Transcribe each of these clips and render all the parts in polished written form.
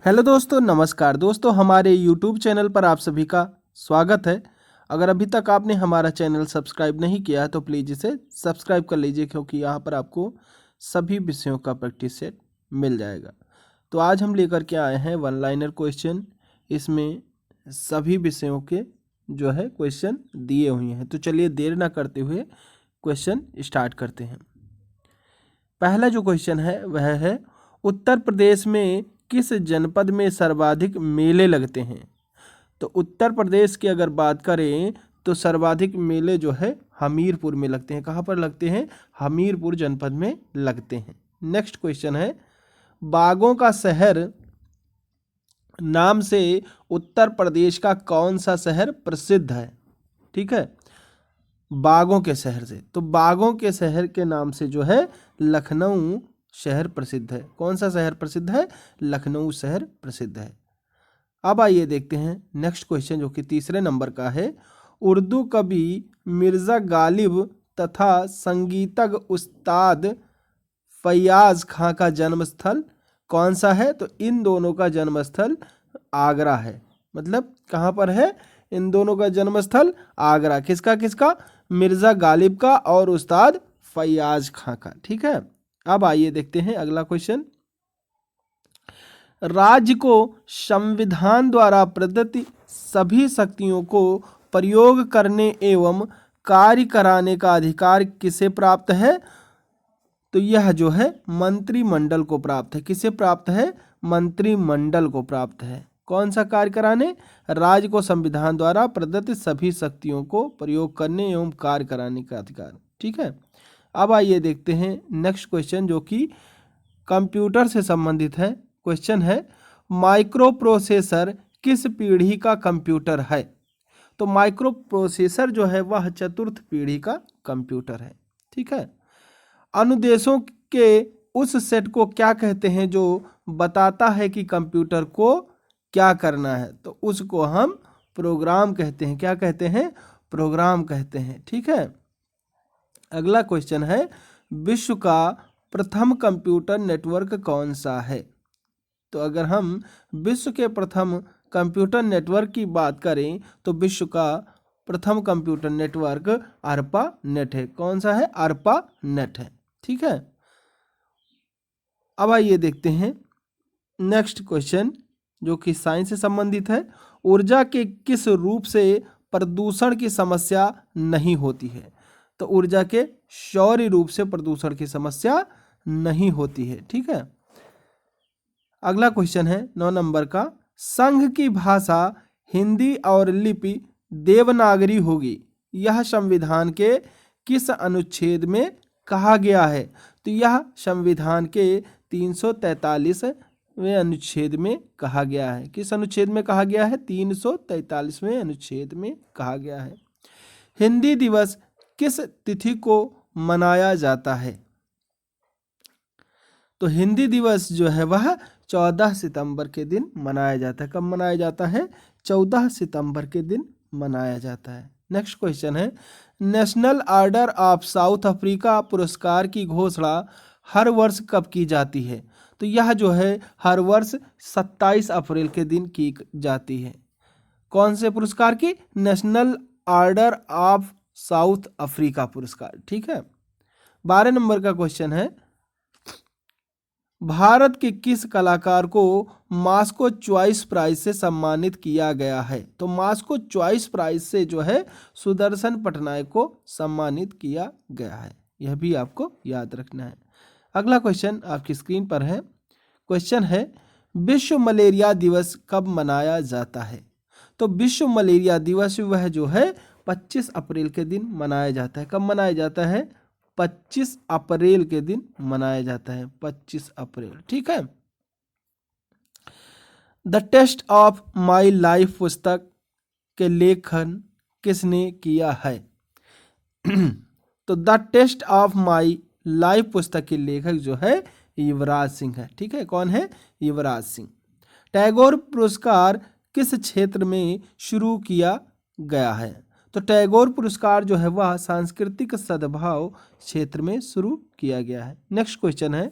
Hello दोस्तों, नमस्कार दोस्तों। हमारे YouTube चैनल पर आप सभी का स्वागत है। अगर अभी तक आपने हमारा चैनल सब्सक्राइब नहीं किया है तो प्लीज़ इसे सब्सक्राइब कर लीजिए, क्योंकि यहाँ पर आपको सभी विषयों का प्रैक्टिस सेट मिल जाएगा। तो आज हम लेकर के आए हैं वन लाइनर क्वेश्चन। इसमें सभी विषयों के जो है क्वेश्चन दिए हुए हैं। तो चलिए देर ना करते हुए क्वेश्चन स्टार्ट करते हैं। पहला जो क्वेश्चन है वह है, उत्तर प्रदेश में किस जनपद में सर्वाधिक मेले लगते हैं? तो उत्तर प्रदेश की अगर बात करें तो सर्वाधिक मेले जो है हमीरपुर में लगते हैं। कहाँ पर लगते हैं? हमीरपुर जनपद में लगते हैं। नेक्स्ट क्वेश्चन है, बागों का शहर नाम से उत्तर प्रदेश का कौन सा शहर प्रसिद्ध है? ठीक है, बागों के शहर से। तो बागों के शहर के नाम से जो है लखनऊ शहर प्रसिद्ध है। कौन सा शहर प्रसिद्ध है? लखनऊ शहर प्रसिद्ध है। अब आइए देखते हैं नेक्स्ट क्वेश्चन, जो कि तीसरे नंबर का है। उर्दू कवि मिर्ज़ा गालिब तथा संगीतज्ञ उस्ताद फैयाज खां का जन्म स्थल कौन सा है? तो इन दोनों का जन्म स्थल आगरा है। मतलब कहाँ पर है इन दोनों का जन्म स्थल? आगरा। किसका किसका? मिर्ज़ा गालिब का और उस्ताद फैयाज खां का। ठीक है, अब आइए देखते हैं अगला क्वेश्चन। राज्य को संविधान द्वारा प्रदत्त सभी शक्तियों को प्रयोग करने एवं कार्य कराने का अधिकार किसे प्राप्त है? तो यह जो है मंत्रिमंडल को प्राप्त है। किसे प्राप्त है? मंत्रिमंडल को प्राप्त है। कौन सा कार्य कराने? राज्य को संविधान द्वारा प्रदत्त सभी शक्तियों को प्रयोग करने एवं कार्य कराने का अधिकार। ठीक है, अब आइए देखते हैं नेक्स्ट क्वेश्चन, जो कि कंप्यूटर से संबंधित है। क्वेश्चन है, माइक्रो प्रोसेसर किस पीढ़ी का कंप्यूटर है? तो माइक्रो प्रोसेसर जो है वह चतुर्थ पीढ़ी का कंप्यूटर है। ठीक है, अनुदेशों के उस सेट को क्या कहते हैं जो बताता है कि कंप्यूटर को क्या करना है? तो उसको हम प्रोग्राम कहते हैं। क्या कहते हैं? प्रोग्राम कहते हैं। ठीक है, अगला क्वेश्चन है, विश्व का प्रथम कंप्यूटर नेटवर्क कौन सा है? तो अगर हम विश्व के प्रथम कंप्यूटर नेटवर्क की बात करें तो विश्व का प्रथम कंप्यूटर नेटवर्क अर्पा नेट है। कौन सा है? अर्पा नेट है। ठीक है, अब आइए देखते हैं नेक्स्ट क्वेश्चन, जो कि साइंस से संबंधित है। ऊर्जा के किस रूप से प्रदूषण की समस्या नहीं होती है? तो ऊर्जा के सौर रूप से प्रदूषण की समस्या नहीं होती है। ठीक है, अगला क्वेश्चन है 9 नंबर का। संघ की भाषा हिंदी और लिपि देवनागरी होगी, यह संविधान के किस अनुच्छेद में कहा गया है? तो यह संविधान के 343वें अनुच्छेद में कहा गया है। किस अनुच्छेद में कहा गया है? 343वें अनुच्छेद में कहा गया है। हिंदी दिवस किस तिथि को मनाया जाता है? तो हिंदी दिवस जो है वह 14 सितंबर के दिन मनाया जाता है। कब मनाया जाता है? 14 सितंबर के दिन मनाया जाता है। नेक्स्ट क्वेश्चन है, national order of south Africa पुरस्कार की घोषणा हर वर्ष कब की जाती है? तो यह जो है हर वर्ष 27 अप्रैल के दिन की जाती है। कौन से पुरस्कार की? National order of south Africa पुरस्कार। ठीक है, 12 नंबर का क्वेश्चन है, भारत के किस कलाकार को मास्को चॉइस प्राइज से सम्मानित किया गया है? तो मास्को चॉइस प्राइज से जो है सुदर्शन पटनायक को सम्मानित किया गया है। यह भी आपको याद रखना है। अगला क्वेश्चन आपकी स्क्रीन पर है। क्वेश्चन है, विश्व मलेरिया दिवस कब मनाया जाता है? तो विश्व मलेरिया दिवस वह जो है 25 अप्रैल के दिन मनाया जाता है। कब मनाया जाता है? 25 अप्रैल के दिन मनाया जाता है। 25 अप्रैल। ठीक है, the test of my life पुस्तक के लेखन किसने किया है? तो the test of my life पुस्तक के लेखक जो है युवराज सिंह है। ठीक है, कौन है? युवराज सिंह। टैगोर पुरस्कार किस क्षेत्र में शुरू किया गया है? तो टैगोर पुरस्कार जो है वह सांस्कृतिक सद्भाव क्षेत्र में शुरू किया गया है। नेक्स्ट क्वेश्चन है,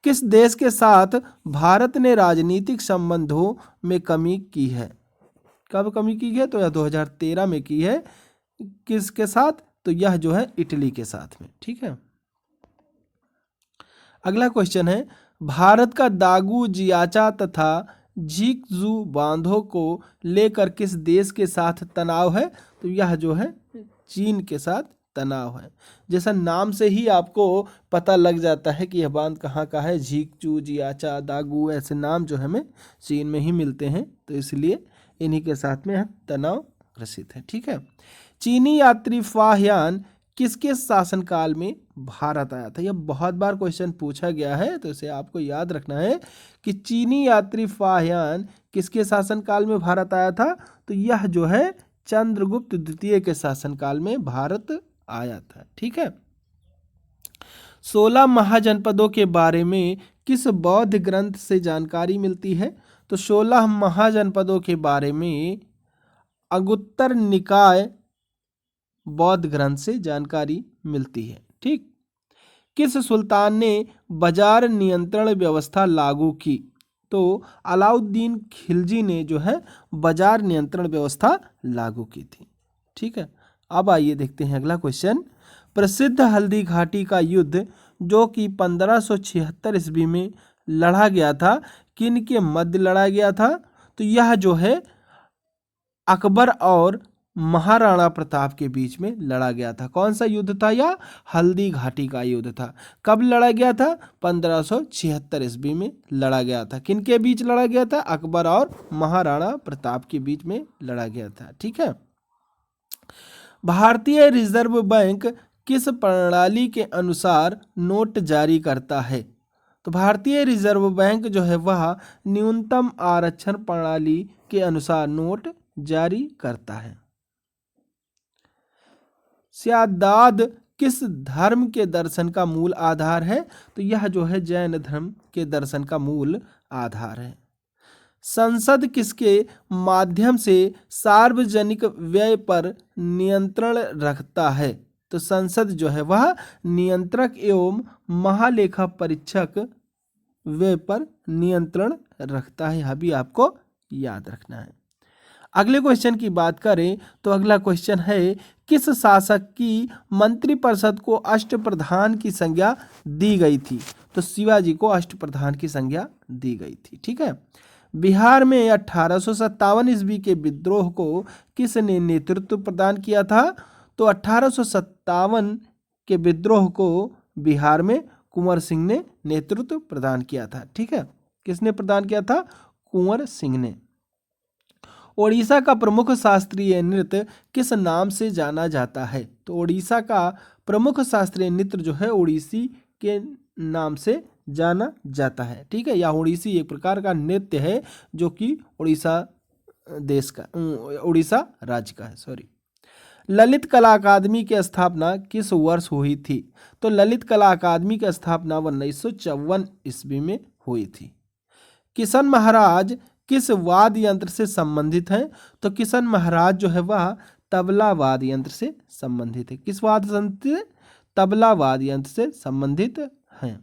किस देश के साथ भारत ने राजनीतिक संबंधों में कमी की है? कब कमी की है? तो यह 2013 में की है। किसके साथ? तो यह जो है इटली के साथ में। ठीक है। अगला क्वेश्चन है, भारत का दागू, जियाचा तथा झीकजू बांधों को लेकर किस देश के साथ तनाव है? तो यह जो है चीन के साथ तनाव है। जैसा नाम से ही आपको पता लग जाता है कि यह बांध कहाँ का है। झीकजू, जियाचा, दागू ऐसे नाम जो हमें चीन में ही मिलते हैं, तो इसलिए इन्हीं के साथ में यह तनाव ग्रसित है। ठीक है। चीनी यात्री फाहयान किसके शासनकाल में भारत आया था? यह बहुत बार क्वेश्चन पूछा गया है, तो इसे आपको याद रखना है कि चीनी यात्री फाहयान किसके शासनकाल में भारत आया था? तो यह जो है चंद्रगुप्त द्वितीय के शासनकाल में भारत आया था। ठीक है। 16 महाजनपदों के बारे में किस बौद्ध ग्रंथ से जानकारी मिलती है? तो 16 महाजनपदों के बारे में अंगुत्तर निकाय बौद्ध ग्रंथ से जानकारी मिलती है। ठीक। किस सुल्तान ने बाजार नियंत्रण व्यवस्था लागू की? तो अलाउद्दीन खिलजी ने जो है बाजार नियंत्रण व्यवस्था लागू की थी। ठीक है। अब आइए देखते हैं अगला क्वेश्चन। प्रसिद्ध हल्दी घाटी का युद्ध जो कि 1576 ईस्वी में लड़ा गया था, किन के मध्य लड़ा गया था? तो यह जो है अकबर और महाराणा प्रताप के बीच में लड़ा गया था। कौन सा युद्ध था? यह हल्दी घाटी का युद्ध था। कब लड़ा गया था? 1576 ईस्वी में लड़ा गया था। किन के बीच लड़ा गया था? अकबर और महाराणा प्रताप के बीच में लड़ा गया था। ठीक है। भारतीय रिजर्व बैंक किस प्रणाली के अनुसार नोट जारी करता है? तो भारतीय रिजर्व बैंक जो है वह न्यूनतम आरक्षण प्रणाली के अनुसार नोट जारी करता है। स्यादाद किस धर्म के दर्शन का मूल आधार है? तो यह जो है जैन धर्म के दर्शन का मूल आधार है। संसद किसके माध्यम से सार्वजनिक व्यय पर नियंत्रण रखता है? तो संसद जो है वह नियंत्रक एवं महालेखा परीक्षक व्यय पर नियंत्रण रखता है। यह भी आपको याद रखना है। अगले क्वेश्चन की बात करें तो अगला क्वेश्चन है, किस शासक की मंत्रिपरिषद को अष्टप्रधान की संज्ञा दी गई थी? तो शिवाजी को अष्टप्रधान की संज्ञा दी गई थी। ठीक है। बिहार में 1857 ईस्वी के विद्रोह को किसने नेतृत्व प्रदान किया था? तो 1857 के विद्रोह को बिहार में कुंवर सिंह ने नेतृत्व प्रदान किया था। ठीक है। किसने प्रदान किया था? कुंवर सिंह ने। ओडिशा का प्रमुख शास्त्रीय नृत्य किस नाम से जाना जाता है? तो ओडिशा का प्रमुख शास्त्रीय नृत्य जो है ओडिसी के नाम से जाना जाता है। ठीक है। या ओडिसी एक प्रकार का नृत्य है जो कि उड़ीसा देश का, उड़ीसा राज्य का है। सॉरी। ललित कला अकादमी की स्थापना किस वर्ष हुई थी? तो ललित कला अकादमी की स्थापना 1954 ईस्वी में हुई थी। किशन महाराज किस वाद्य यंत्र से संबंधित हैं? तो किशन महाराज जो है वह तबला वाद्य यंत्र से संबंधित है। किस वाद्य यंत्र से? तबला वाद्य यंत्र से संबंधित हैं।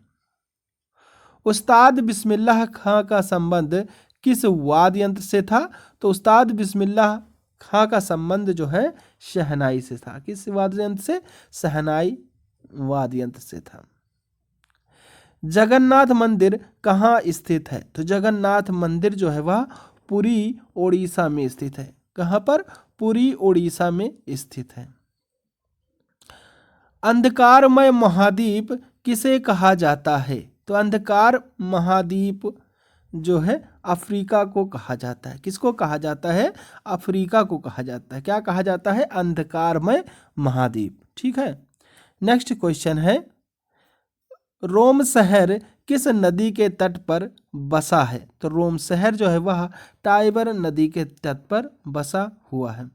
उस्ताद बिस्मिल्लाह खां का संबंध किस वाद्य यंत्र से था? तो उस्ताद बिस्मिल्लाह खां का संबंध जो है शहनाई से था। किस वाद्य यंत्र से? शहनाई वाद्य यंत्र से था। जगन्नाथ मंदिर कहाँ स्थित है? तो जगन्नाथ मंदिर जो है वह पुरी ओडिशा में स्थित है। कहाँ पर? पुरी ओडिशा में स्थित है। अंधकारमय महाद्वीप किसे कहा जाता है? तो अंधकार महाद्वीप जो है अफ्रीका को कहा जाता है। किसको कहा जाता है? अफ्रीका को कहा जाता है। क्या कहा जाता है? अंधकारमय महाद्वीप। ठीक है। नेक्स्ट क्वेश्चन है, रोम शहर किस नदी के तट पर बसा है? तो रोम शहर जो है वह टाइबर नदी के तट पर बसा हुआ है।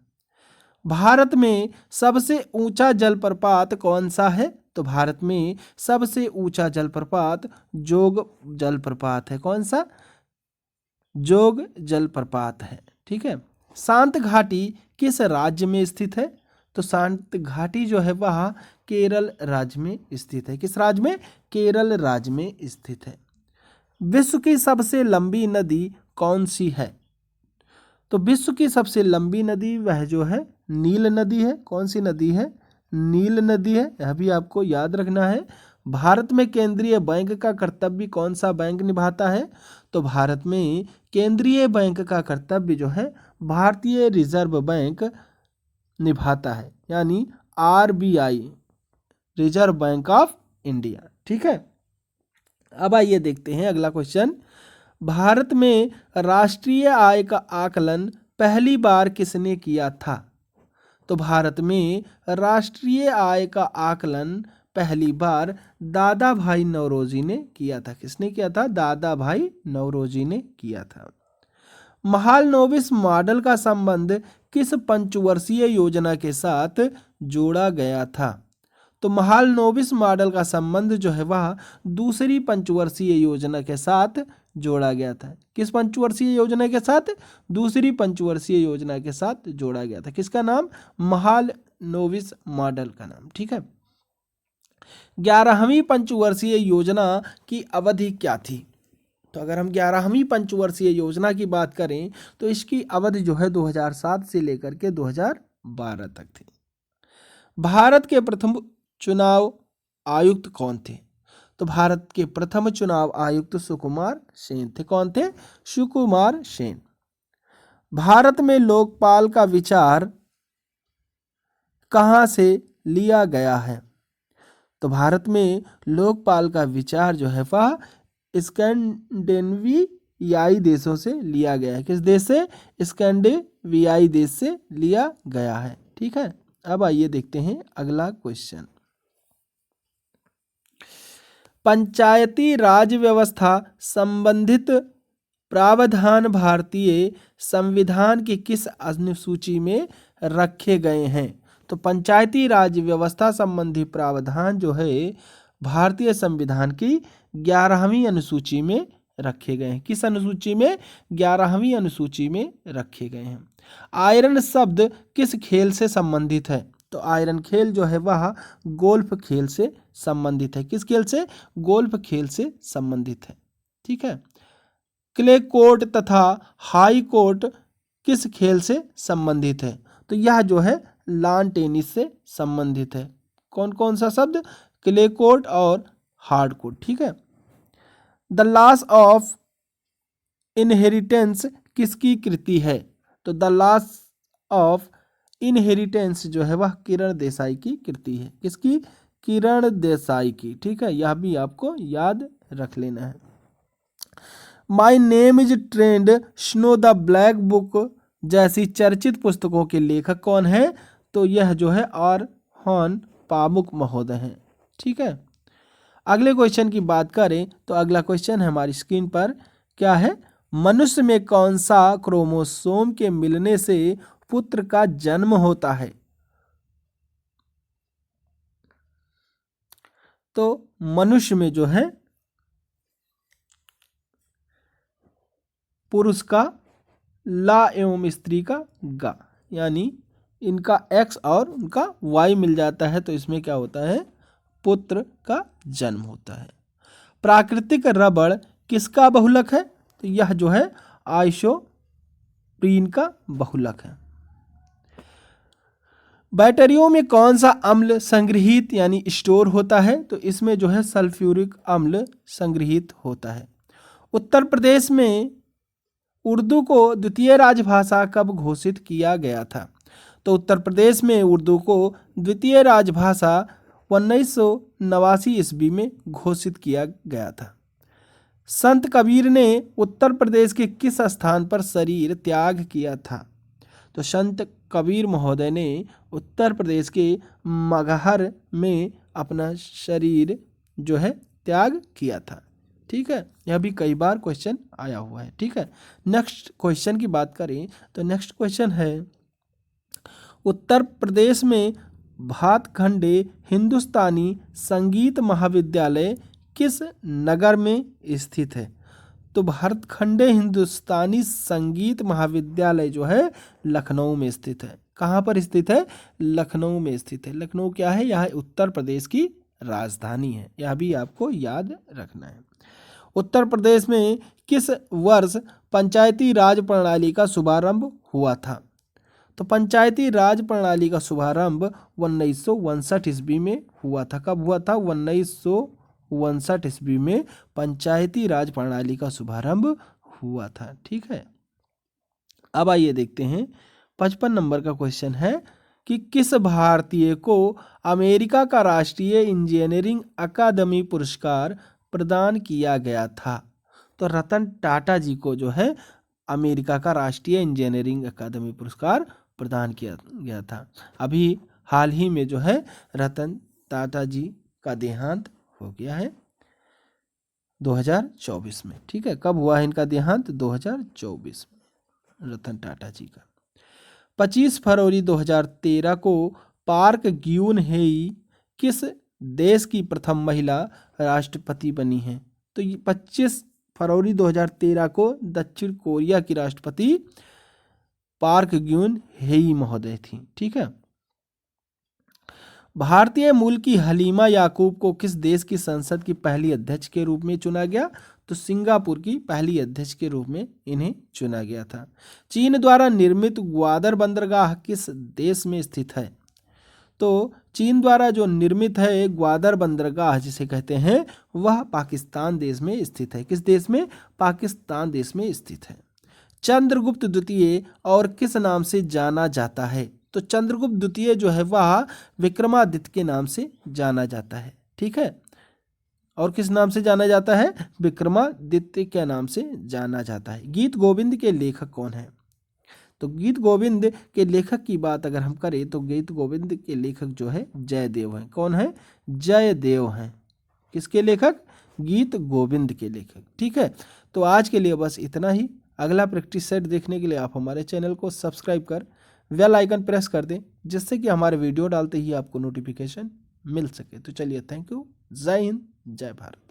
भारत में सबसे ऊंचा जलप्रपात कौन सा है? तो भारत में सबसे ऊंचा जलप्रपात जोग जलप्रपात है। कौन सा? जोग जलप्रपात है। ठीक है। शांत घाटी किस राज्य में स्थित है? तो शांत घाटी जो है वह केरल राज्य में स्थित है। किस राज्य में? केरल राज्य में स्थित है। विश्व की सबसे लंबी नदी कौन सी है? तो विश्व की सबसे लंबी नदी वह जो है नील नदी है। कौन सी नदी है? नील नदी है। यह भी आपको याद रखना है। भारत में केंद्रीय बैंक का कर्तव्य कौन सा बैंक निभाता है? तो भारत में केंद्रीय बैंक का कर्तव्य जो है भारतीय रिजर्व बैंक निभाता है, यानी RBI, reserve bank of India. ठीक है, अब आइए देखते हैं अगला क्वेश्चन। भारत में राष्ट्रीय आय का आकलन पहली बार किसने किया था? तो भारत में राष्ट्रीय आय का आकलन पहली बार दादा भाई नौरोजी ने किया था। किसने किया था? दादा भाई नौरोजी ने किया था। महालनोबिस मॉडल का संबंध किस पंचवर्षीय योजना के साथ जोड़ा गया था? तो महालनोबिस मॉडल का संबंध जो है वह दूसरी पंचवर्षीय योजना के साथ जोड़ा गया था। किस पंचवर्षीय योजना के साथ? दूसरी पंचवर्षीय योजना के साथ जोड़ा गया था। किसका नाम? महालनोबिस मॉडल का नाम। ठीक है, 11वीं पंचवर्षीय योजना की अवधि क्या थी? तो अगर हम 11वीं पंचवर्षीय योजना की बात करें तो इसकी अवधि जो है 2007 से लेकर के 2012 तक थी। भारत के प्रथम चुनाव आयुक्त कौन थे? तो भारत के प्रथम चुनाव आयुक्त सुकुमार सेन थे। कौन थे? सुकुमार सेन। भारत में लोकपाल का विचार कहाँ से लिया गया है? तो भारत में लोकपाल का विचार जो है वह स्कैंडिनेवियाई देशों से लिया गया है। किस देश से? स्कैंडिनेवियाई देश से लिया गया है। ठीक है, अब आइए देखते हैं अगला क्वेश्चन। पंचायती राज व्यवस्था संबंधित प्रावधान भारतीय संविधान की किस अनुसूची में रखे गए हैं? तो पंचायती राज व्यवस्था संबंधी प्रावधान जो है भारतीय संविधान की 11वीं अनुसूची में रखे गए हैं। किस अनुसूची में? 11वीं अनुसूची में रखे गए हैं। आयरन शब्द किस खेल से संबंधित है? तो आयरन खेल जो है वह गोल्फ खेल से संबंधित है। किस खेल से? गोल्फ खेल से संबंधित है। ठीक है, क्ले कोर्ट तथा हाई कोर्ट किस खेल से संबंधित है? तो यह जो है लॉन टेनिस से संबंधित है। कौन कौन सा शब्द? क्ले कोर्ट और हार्ड कोर्ट। ठीक है, द लॉस ऑफ इनहेरिटेंस किसकी कृति है? तो द लॉस ऑफ इनहेरिटेंस जो है वह किरण देसाई की कृति है। किसकी? किरण देसाई की। ठीक है, यह भी आपको याद रख लेना है। My name is trend, snow the black book जैसी चर्चित पुस्तकों के लेखक कौन है? तो यह जो है R.हॉन पामुक महोदय हैं। ठीक है, अगले क्वेश्चन की बात करें तो अगला क्वेश्चन है हमारी स्क्रीन पर, क्या है? मनुष्य में कौन सा क्रोमोसोम के मिलने से पुत्र का जन्म होता है? तो मनुष्य में जो है पुरुष का ला एवं स्त्री का गा, यानी इनका X और उनका Y मिल जाता है तो इसमें क्या होता है? पुत्र का जन्म होता है। प्राकृतिक रबड़ किसका बहुलक है? तो यह जो है आइसोप्रीन का बहुलक है। बैटरियों में कौन सा अम्ल संग्रहित यानी स्टोर होता है? तो इसमें जो है सल्फ्यूरिक अम्ल संग्रहित होता है। उत्तर प्रदेश में उर्दू को द्वितीय राजभाषा कब घोषित किया गया था? तो उत्तर प्रदेश में उर्दू को द्वितीय राजभाषा 1989 ईस्वी में घोषित किया गया था। संत कबीर ने उत्तर प्रदेश के किस स्थान पर शरीर त्याग किया था? तो संत कबीर महोदय ने उत्तर प्रदेश के मगहर में अपना शरीर जो है त्याग किया था। ठीक है, यह भी कई बार क्वेश्चन आया हुआ है। ठीक है, नेक्स्ट क्वेश्चन की बात करें तो नेक्स्ट क्वेश्चन है, उत्तर प्रदेश में भातखंडे हिंदुस्तानी संगीत महाविद्यालय किस नगर में स्थित है? तो भातखंडे हिंदुस्तानी संगीत महाविद्यालय जो है लखनऊ में स्थित है। कहाँ पर स्थित है? लखनऊ में स्थित है। लखनऊ क्या है? यह उत्तर प्रदेश की राजधानी है। यह भी आपको याद रखना है। उत्तर प्रदेश में किस वर्ष पंचायती राज प्रणाली का शुभारंभ हुआ था? तो पंचायती राज प्रणाली का शुभारंभ 1959 ईस्वी में हुआ था। कब हुआ था? 1959 ईस्वी में पंचायती राज प्रणाली का शुभारंभ हुआ था। ठीक है, अब आइए देखते हैं 55 नंबर का क्वेश्चन है कि किस भारतीय को अमेरिका का राष्ट्रीय इंजीनियरिंग अकादमी पुरस्कार प्रदान किया गया था? तो रतन टाटा जी को जो है अमेरिका का राष्ट्रीय इंजीनियरिंग अकादमी पुरस्कार प्रदान किया गया था। अभी हाल ही में जो है रतन टाटा जी का देहांत हो गया है 2024 में। ठीक है, कब हुआ है इनका देहांत? 2024 में रतन टाटा जी का। 25 फरवरी 2013 को पार्क ग्यून हेई किस देश की प्रथम महिला राष्ट्रपति बनी है? तो 25 फरवरी 2013 को दक्षिण कोरिया की राष्ट्रपति पार्क ग्यून हेई महोदय थी। ठीक है, भारतीय मूल की हलीमा याकूब को किस देश की संसद की पहली अध्यक्ष के रूप में चुना गया? तो सिंगापुर की पहली अध्यक्ष के रूप में इन्हें चुना गया था। चीन द्वारा निर्मित ग्वादर बंदरगाह किस देश में स्थित है? तो चीन द्वारा जो निर्मित है ग्वादर बंदरगाह जिसे कहते हैं वह पाकिस्तान देश में स्थित है। किस देश में? पाकिस्तान देश में स्थित है। चंद्रगुप्त द्वितीय और किस नाम से जाना जाता है? तो चंद्रगुप्त द्वितीय जो है वह विक्रमादित्य के नाम से जाना जाता है। ठीक है, और किस नाम से जाना जाता है? विक्रमादित्य के नाम से जाना जाता है। गीत गोविंद के लेखक कौन है? तो गीत गोविंद के लेखक की बात अगर हम करें तो गीत गोविंद के लेखक जो है जयदेव हैं। कौन है? जयदेव हैं। किसके लेखक? गीत गोविंद के लेखक। ठीक है, तो आज के लिए बस इतना ही। अगला प्रैक्टिस सेट देखने के लिए आप हमारे चैनल को सब्सक्राइब कर बेल आइकन प्रेस कर दें, जिससे कि हमारे वीडियो डालते ही आपको नोटिफिकेशन मिल सके। तो चलिए, थैंक यू। जय हिंद, जय भारत।